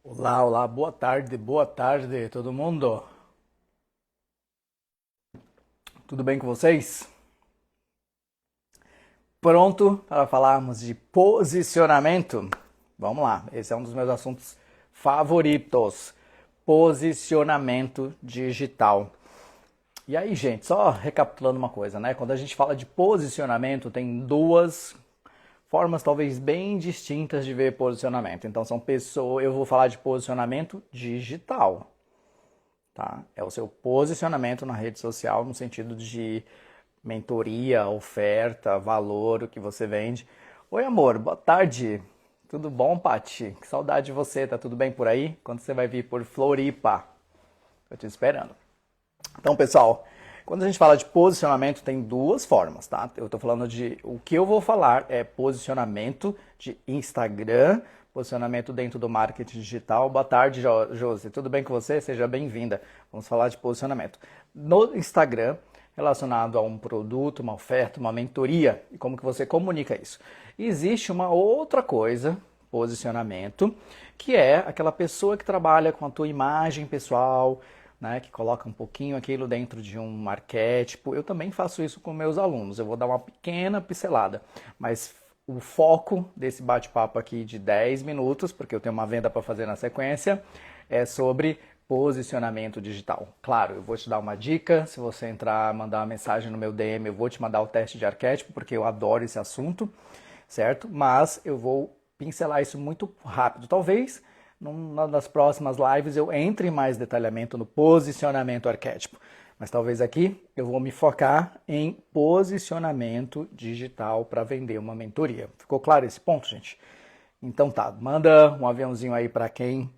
Olá, olá, boa tarde, todo mundo. Tudo bem com vocês? Pronto para falarmos de posicionamento? Vamos lá, esse é um dos meus assuntos favoritos. Posicionamento digital. E aí, gente, só recapitulando uma coisa, né? Quando a gente fala de posicionamento, tem duas formas talvez bem distintas de ver posicionamento. Então são pessoas, eu vou falar de posicionamento digital. Tá? É o seu posicionamento na rede social no sentido de mentoria, oferta, valor, o que você vende. Oi, amor, boa tarde. Tudo bom, Pati? Que saudade de você. Tá tudo bem por aí? Quando você vai vir por Floripa? Tô te esperando. Então, pessoal, quando a gente fala de posicionamento, tem duas formas, tá? Eu tô falando de... O que eu vou falar é posicionamento de Instagram, posicionamento dentro do marketing digital. Boa tarde, Josi. Tudo bem com você? Seja bem-vinda. Vamos falar de posicionamento. No Instagram, relacionado a um produto, uma oferta, uma mentoria, e como que você comunica isso. Existe uma outra coisa, posicionamento, que é aquela pessoa que trabalha com a tua imagem pessoal, né, que coloca um pouquinho aquilo dentro de um arquétipo. Eu também faço isso com meus alunos. Eu vou dar uma pequena pincelada, mas o foco desse bate-papo aqui de 10 minutos, porque eu tenho uma venda para fazer na sequência, é sobre posicionamento digital. Claro, eu vou te dar uma dica, se você entrar, mandar uma mensagem no meu DM, eu vou te mandar o teste de arquétipo, porque eu adoro esse assunto, certo? Mas eu vou pincelar isso muito rápido. Talvez numa das próximas lives eu entre em mais detalhamento no posicionamento arquétipo. Mas talvez aqui eu vou me focar em posicionamento digital para vender uma mentoria. Ficou claro esse ponto, gente? Então tá, manda um aviãozinho aí para quem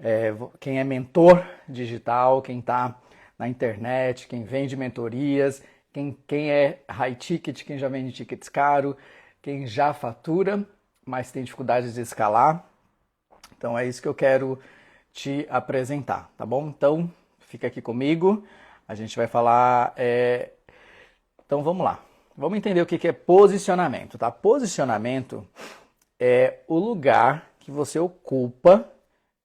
é mentor digital, quem está na internet, quem vende mentorias, quem é high ticket, quem já vende tickets caro, quem já fatura, mas tem dificuldades de escalar. Então é isso que eu quero te apresentar, tá bom? Então fica aqui comigo, a gente vai falar. Então vamos lá, vamos entender o que é posicionamento, tá? Posicionamento é o lugar que você ocupa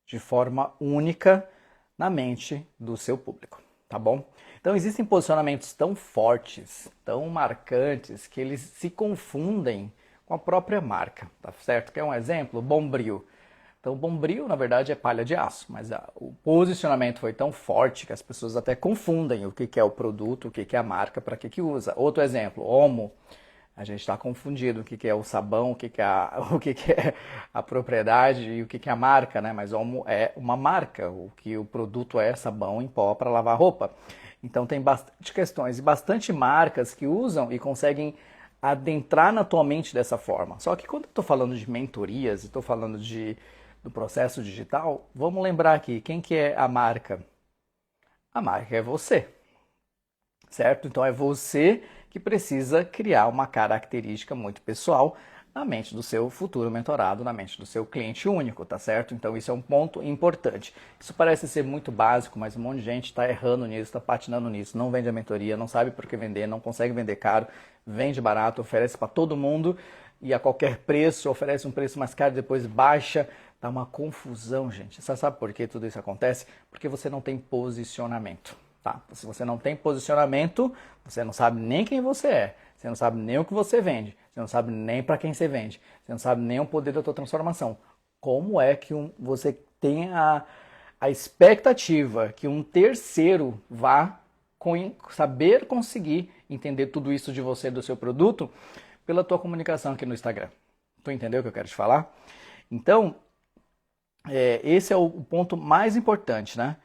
de forma única na mente do seu público, tá bom? Então existem posicionamentos tão fortes, tão marcantes, que eles se confundem com a própria marca, tá certo? Quer um exemplo? Bombril. Então, Bombril, na verdade, é palha de aço, mas o posicionamento foi tão forte que as pessoas até confundem o que é o produto, o que é a marca, para que usa. Outro exemplo, Omo. A gente está confundido o que é o sabão, o que é a propriedade e o que é a marca, né? Mas Omo é uma marca, o que o produto é sabão em pó para lavar roupa. Então tem bastante questões e bastante marcas que usam e conseguem adentrar na tua mente dessa forma. Só que quando eu estou falando de mentorias, estou falando do processo digital, vamos lembrar aqui, quem que é a marca? A marca é você, certo? Então é você que precisa criar uma característica muito pessoal na mente do seu futuro mentorado, na mente do seu cliente único, tá certo? Então isso é um ponto importante. Isso parece ser muito básico, mas um monte de gente está errando nisso, está patinando nisso, não vende a mentoria, não sabe por que vender, não consegue vender caro, vende barato, oferece para todo mundo e a qualquer preço, oferece um preço mais caro, depois baixa, dá uma confusão, gente. Você sabe por que tudo isso acontece? Porque você não tem posicionamento. Tá? Se você não tem posicionamento, você não sabe nem quem você é, você não sabe nem o que você vende, você não sabe nem para quem você vende, você não sabe nem o poder da tua transformação. Como é que você tem a expectativa que um terceiro vá saber conseguir entender tudo isso de você, do seu produto, pela tua comunicação aqui no Instagram? Tu entendeu o que eu quero te falar? Então, esse é o ponto mais importante, né?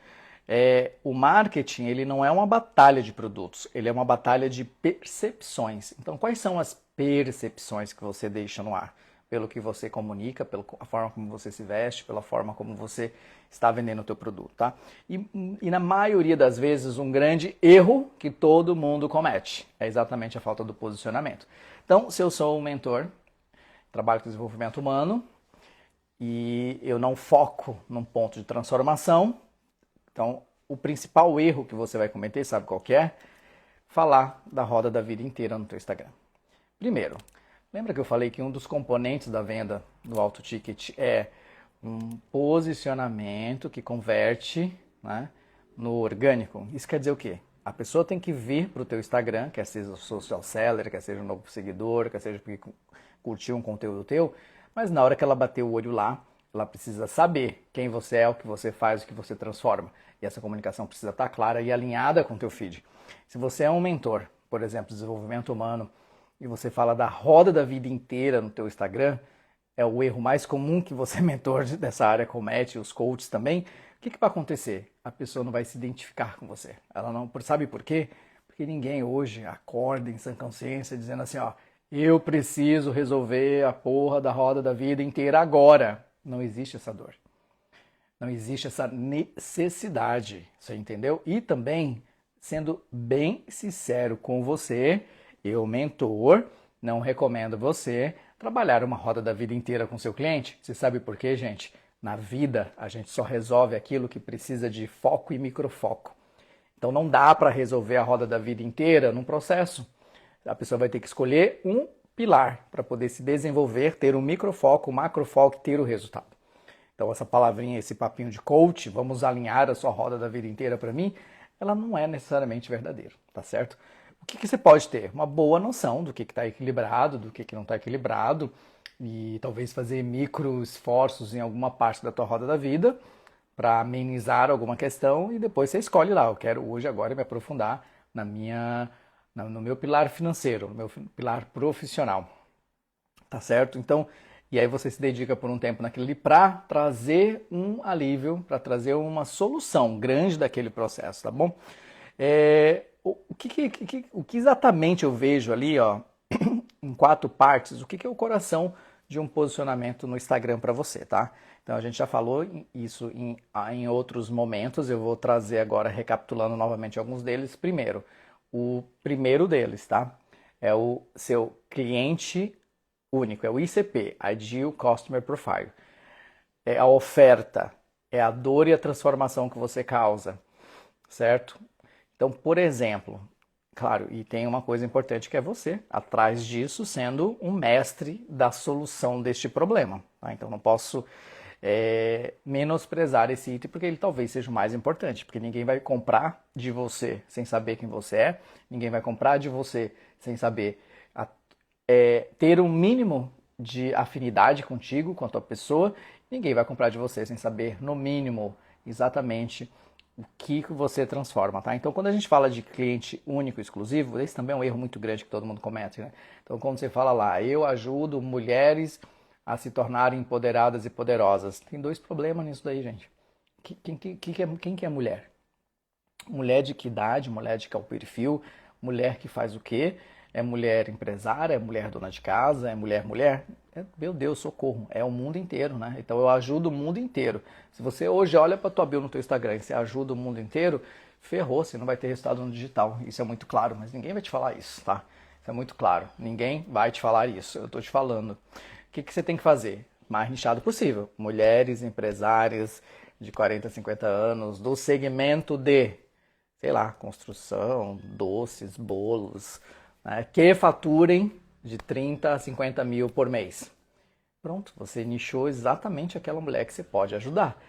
O marketing ele não é uma batalha de produtos, ele é uma batalha de percepções. Então, quais são as percepções que você deixa no ar? Pelo que você comunica, pela forma como você se veste, pela forma como você está vendendo o teu produto, tá? E na maioria das vezes, um grande erro que todo mundo comete é exatamente a falta do posicionamento. Então, se eu sou um mentor, trabalho com desenvolvimento humano, e eu não foco num ponto de transformação, então, o principal erro que você vai cometer, sabe qual que é? Falar da roda da vida inteira no teu Instagram. Primeiro, lembra que eu falei que um dos componentes da venda do alto ticket é um posicionamento que converte, né, no orgânico. Isso quer dizer o quê? A pessoa tem que vir para o teu Instagram, quer seja o social seller, quer seja um novo seguidor, quer seja porque curtiu um conteúdo teu, mas na hora que ela bater o olho lá, ela precisa saber quem você é, o que você faz, o que você transforma. E essa comunicação precisa estar clara e alinhada com o teu feed. Se você é um mentor, por exemplo, desenvolvimento humano, e você fala da roda da vida inteira no teu Instagram, é o erro mais comum que você, mentor dessa área, comete, os coaches também. O que vai acontecer? A pessoa não vai se identificar com você. Ela não, sabe por quê? Porque ninguém hoje acorda em sã consciência dizendo assim, ó, eu preciso resolver a porra da roda da vida inteira agora. Não existe essa dor. Não existe essa necessidade, você entendeu? E também, sendo bem sincero com você, eu, mentor, não recomendo você trabalhar uma roda da vida inteira com seu cliente. Você sabe por quê, gente? Na vida, a gente só resolve aquilo que precisa de foco e microfoco. Então não dá para resolver a roda da vida inteira num processo. A pessoa vai ter que escolher um pilar para poder se desenvolver, ter um microfoco, um macrofoco e ter o resultado. Então essa palavrinha, esse papinho de coach, vamos alinhar a sua roda da vida inteira para mim, ela não é necessariamente verdadeira, tá certo? O que você pode ter? Uma boa noção do que está equilibrado, do que não está equilibrado, e talvez fazer micro esforços em alguma parte da tua roda da vida para amenizar alguma questão e depois você escolhe lá, eu quero hoje agora me aprofundar no meu pilar financeiro, no meu pilar profissional, tá certo? Então, e aí você se dedica por um tempo naquilo ali para trazer um alívio, para trazer uma solução grande daquele processo, tá bom? O que exatamente eu vejo ali, ó, em 4 partes, o que é o coração de um posicionamento no Instagram para você, tá? Então a gente já falou isso em outros momentos, eu vou trazer agora, recapitulando novamente alguns deles. Primeiro, o primeiro deles, tá? É o seu cliente único, é o ICP, Ideal Customer Profile. É a oferta, é a dor e a transformação que você causa, certo? Então, por exemplo, claro, e tem uma coisa importante que é você, atrás disso, sendo um mestre da solução deste problema. Tá? Então, não posso menosprezar esse item, porque ele talvez seja o mais importante, porque ninguém vai comprar de você sem saber quem você é, ninguém vai comprar de você sem saber ter um mínimo de afinidade contigo, com a tua pessoa, ninguém vai comprar de você sem saber, no mínimo, exatamente o que você transforma, tá? Então, quando a gente fala de cliente único, exclusivo, esse também é um erro muito grande que todo mundo comete, né? Então, quando você fala lá, eu ajudo mulheres a se tornarem empoderadas e poderosas, tem 2 problemas nisso daí, gente. Quem que é mulher? Mulher de que idade? Mulher de qual perfil? Mulher que faz o quê? É mulher empresária? É mulher dona de casa? É mulher? Meu Deus, socorro. É o mundo inteiro, né? Então eu ajudo o mundo inteiro. Se você hoje olha para tua bio no teu Instagram e você ajuda o mundo inteiro, ferrou, você não vai ter resultado no digital. Isso é muito claro, mas ninguém vai te falar isso, tá? Isso é muito claro. Ninguém vai te falar isso. Eu tô te falando. O que você tem que fazer? Mais nichado possível. Mulheres empresárias de 40, 50 anos, do segmento de, sei lá, construção, doces, bolos, né, que faturem de 30 a 50 mil por mês. Pronto, você nichou exatamente aquela mulher que você pode ajudar.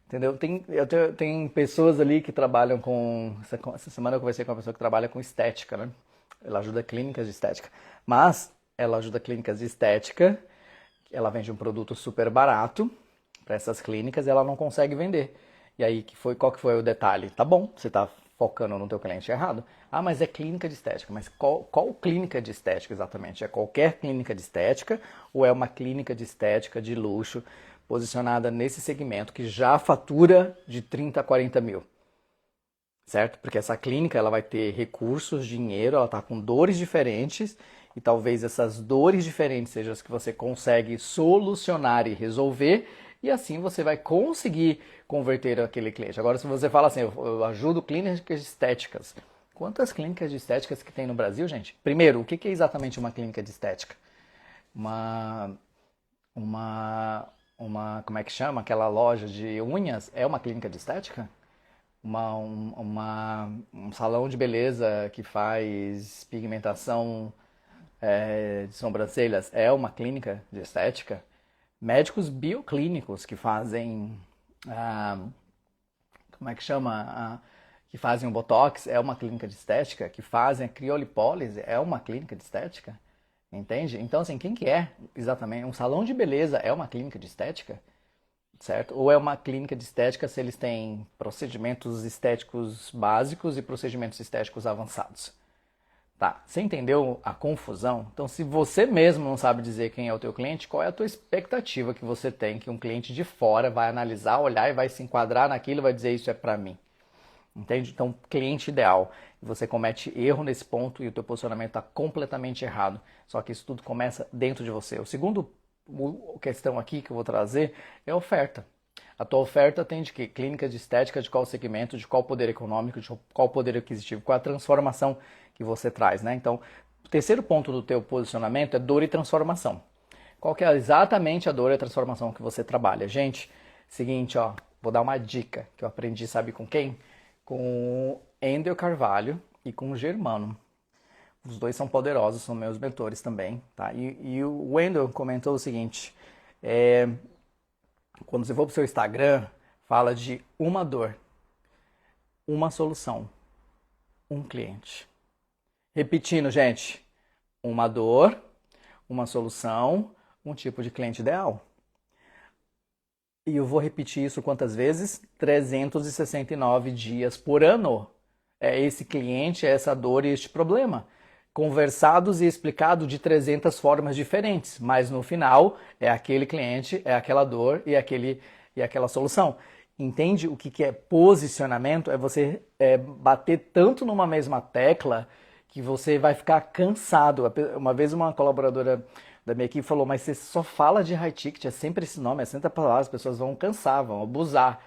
Entendeu? Tem pessoas ali que trabalham com. Essa semana eu conversei com uma pessoa que trabalha com estética, né? Ela ajuda clínicas de estética. Mas ela ajuda clínicas de estética, ela vende um produto super barato para essas clínicas e ela não consegue vender. E aí, qual que foi o detalhe? Tá bom, você está focando no teu cliente errado. Ah, mas é clínica de estética. Mas qual clínica de estética exatamente? É qualquer clínica de estética ou é uma clínica de estética de luxo posicionada nesse segmento que já fatura de 30 a 40 mil? Certo? Porque essa clínica ela vai ter recursos, dinheiro, ela está com dores diferentes e talvez essas dores diferentes sejam as que você consegue solucionar e resolver e assim você vai conseguir converter aquele cliente. Agora, se você fala assim, eu ajudo clínicas estéticas. Quantas clínicas de estéticas que tem no Brasil, gente? Primeiro, o que é exatamente uma clínica de estética? Como é que chama? Aquela loja de unhas é uma clínica de estética? Um salão de beleza que faz pigmentação de sobrancelhas é uma clínica de estética? Médicos bioclínicos que fazem, ah, como é que chama? Que fazem o Botox é uma clínica de estética, que fazem a criolipólise é uma clínica de estética, entende? Então, assim, quem que é exatamente? Um salão de beleza é uma clínica de estética? Certo? Ou é uma clínica de estética se eles têm procedimentos estéticos básicos e procedimentos estéticos avançados. Tá, você entendeu a confusão? Então, se você mesmo não sabe dizer quem é o teu cliente, qual é a tua expectativa que você tem que um cliente de fora vai analisar, olhar e vai se enquadrar naquilo e vai dizer isso é para mim? Entende? Então, cliente ideal. Você comete erro nesse ponto e o teu posicionamento está completamente errado. Só que isso tudo começa dentro de você. O segundo questão aqui que eu vou trazer é a oferta. A tua oferta tem de quê? Clínica de estética, de qual segmento, de qual poder econômico, de qual poder aquisitivo, qual a transformação que você traz, né? Então, o terceiro ponto do teu posicionamento é dor e transformação. Qual que é exatamente a dor e a transformação que você trabalha? Gente, seguinte, ó, vou dar uma dica que eu aprendi, sabe com quem? Com o Endel Carvalho e com o Germano. Os dois são poderosos, são meus mentores também, tá? E o Wendel comentou o seguinte, quando você for para o seu Instagram, fala de uma dor, uma solução, um cliente. Repetindo, gente, uma dor, uma solução, um tipo de cliente ideal. E eu vou repetir isso quantas vezes? 369 dias por ano. É esse cliente, é essa dor e este problema. Conversados e explicado de 300 formas diferentes, mas no final é aquele cliente, é aquela dor e aquela solução. Entende o que é posicionamento? É você bater tanto numa mesma tecla que você vai ficar cansado. Uma vez uma colaboradora da minha equipe falou, mas você só fala de high ticket, é sempre esse nome, é sempre a palavra, as pessoas vão cansar, vão abusar.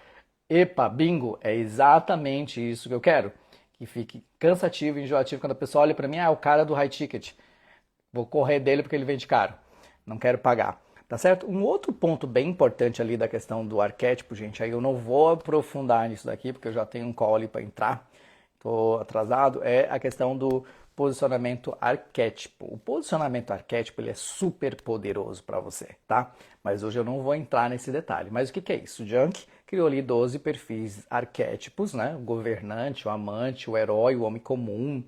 Epa, bingo, é exatamente isso que eu quero. Que fique cansativo e enjoativo quando a pessoa olha para mim, é o cara do high ticket. Vou correr dele porque ele vende caro. Não quero pagar. Tá certo? Um outro ponto bem importante ali da questão do arquétipo, gente, aí eu não vou aprofundar nisso daqui, porque eu já tenho um call ali para entrar, tô atrasado, é a questão do posicionamento arquétipo. O posicionamento arquétipo ele é super poderoso para você, tá? Mas hoje eu não vou entrar nesse detalhe. Mas o que é isso? O Jung criou ali 12 perfis arquétipos, né? O governante, o amante, o herói, o homem comum,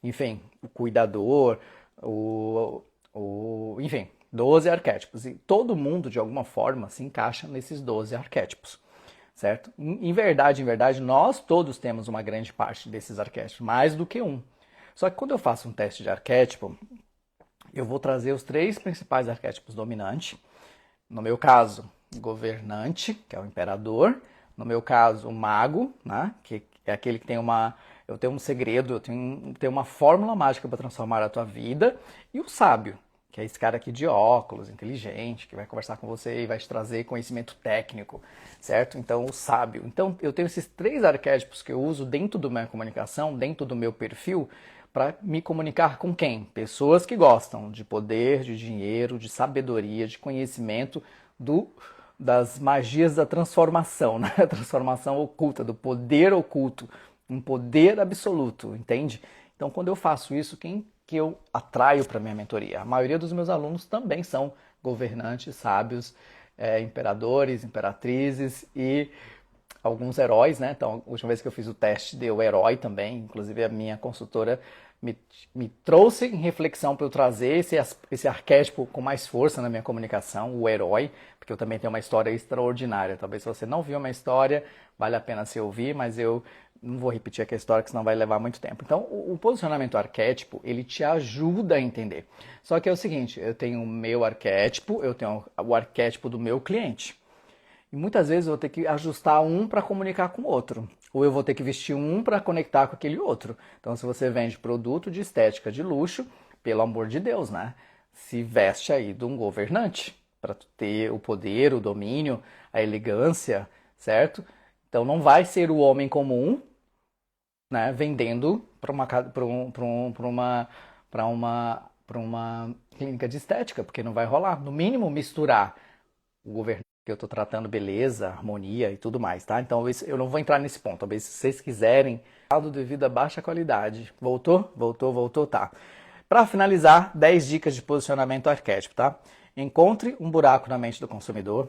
enfim, o cuidador, enfim, 12 arquétipos. E todo mundo, de alguma forma, se encaixa nesses 12 arquétipos, certo? Em verdade, nós todos temos uma grande parte desses arquétipos, mais do que um. Só que quando eu faço um teste de arquétipo, eu vou trazer os 3 principais arquétipos dominantes. No meu caso, governante, que é o imperador. No meu caso, o mago, né, que é aquele que tem eu tenho um segredo, eu tenho uma fórmula mágica para transformar a tua vida. E o sábio, que é esse cara aqui de óculos, inteligente, que vai conversar com você e vai te trazer conhecimento técnico, certo? Então, o sábio. Então, eu tenho esses 3 arquétipos que eu uso dentro da minha comunicação, dentro do meu perfil, para me comunicar com quem? Pessoas que gostam de poder, de dinheiro, de sabedoria, de conhecimento, das magias da transformação, né? A transformação oculta, do poder oculto, um poder absoluto, entende? Então, quando eu faço isso, quem que eu atraio para minha mentoria? A maioria dos meus alunos também são governantes, sábios, imperadores, imperatrizes e alguns heróis, né? Então, a última vez que eu fiz o teste deu herói também, inclusive a minha consultora me trouxe em reflexão para eu trazer esse arquétipo com mais força na minha comunicação, o herói, porque eu também tenho uma história extraordinária. Talvez se você não viu a minha história, vale a pena se ouvir, mas eu não vou repetir aqui a história, que senão vai levar muito tempo. Então, o posicionamento arquétipo, ele te ajuda a entender. Só que é o seguinte, eu tenho o meu arquétipo, eu tenho o arquétipo do meu cliente. E muitas vezes eu vou ter que ajustar um para comunicar com o outro. Ou eu vou ter que vestir um para conectar com aquele outro. Então, se você vende produto de estética de luxo, pelo amor de Deus, né? Se veste aí de um governante para ter o poder, o domínio, a elegância, certo? Então, não vai ser o homem comum, né, vendendo para uma clínica de estética, porque não vai rolar. No mínimo, misturar o governante, que eu estou tratando beleza, harmonia e tudo mais, tá? Então eu não vou entrar nesse ponto. Talvez se vocês quiserem, devido a baixa qualidade. Voltou? Voltou, tá. Para finalizar, 10 dicas de posicionamento arquétipo, tá? Encontre um buraco na mente do consumidor,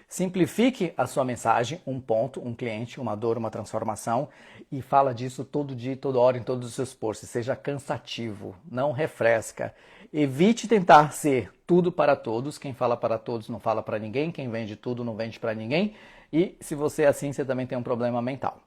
simplifique a sua mensagem, um ponto, um cliente, uma dor, uma transformação, e fala disso todo dia, toda hora, em todos os seus posts. Seja cansativo, não refresca. Evite tentar ser tudo para todos. Quem fala para todos não fala para ninguém. Quem vende tudo não vende para ninguém. E se você é assim, você também tem um problema mental.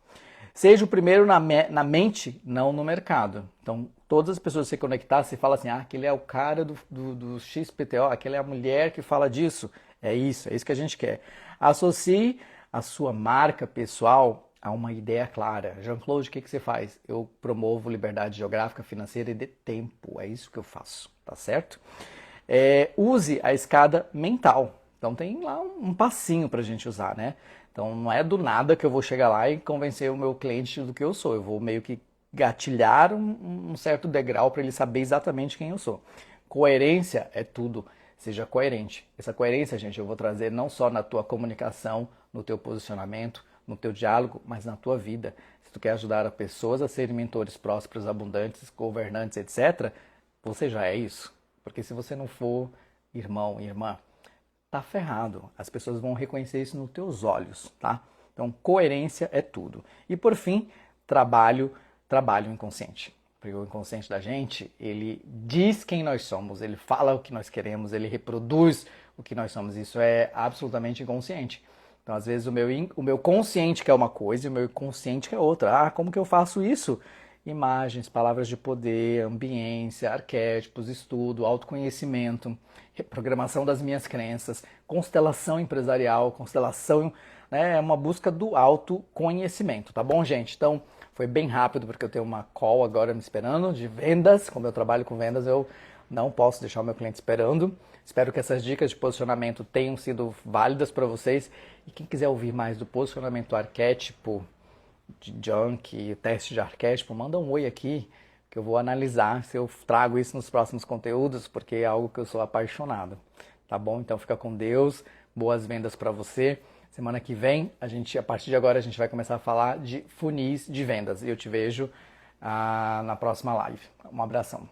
Seja o primeiro na mente, não no mercado. Então, todas as pessoas que se conectar, você fala assim, aquele é o cara do XPTO, aquela é a mulher que fala disso. É isso que a gente quer. Associe a sua marca pessoal a uma ideia clara. Jean-Claude, o que você faz? Eu promovo liberdade geográfica, financeira e de tempo. É isso que eu faço, tá certo? Use a escada mental. Então tem lá um passinho pra gente usar, né? Então não é do nada que eu vou chegar lá e convencer o meu cliente do que eu sou. Eu vou meio que gatilhar um certo degrau para ele saber exatamente quem eu sou. Coerência é tudo. Seja coerente. Essa coerência, gente, eu vou trazer não só na tua comunicação, no teu posicionamento, no teu diálogo, mas na tua vida. Se tu quer ajudar as pessoas a serem mentores prósperos, abundantes, governantes, etc., você já é isso. Porque se você não for irmão, irmã, tá ferrado. As pessoas vão reconhecer isso nos teus olhos, tá? Então, coerência é tudo. E por fim, trabalho inconsciente. Porque o inconsciente da gente, ele diz quem nós somos, ele fala o que nós queremos, ele reproduz o que nós somos. Isso é absolutamente inconsciente. Então, às vezes, o meu consciente quer uma coisa e o meu inconsciente quer outra. Como que eu faço isso? Imagens, palavras de poder, ambiência, arquétipos, estudo, autoconhecimento, reprogramação das minhas crenças, constelação empresarial, constelação, né, é uma busca do autoconhecimento, tá bom, gente? Então, foi bem rápido porque eu tenho uma call agora me esperando de vendas. Como eu trabalho com vendas, eu não posso deixar o meu cliente esperando. Espero que essas dicas de posicionamento tenham sido válidas para vocês. E quem quiser ouvir mais do posicionamento arquétipo, de Jung, teste de arquétipo, manda um oi aqui que eu vou analisar se eu trago isso nos próximos conteúdos, porque é algo que eu sou apaixonado. Tá bom? Então fica com Deus, boas vendas para você. Semana que vem, a partir de agora, a gente vai começar a falar de funis de vendas. E eu te vejo na próxima live. Um abração.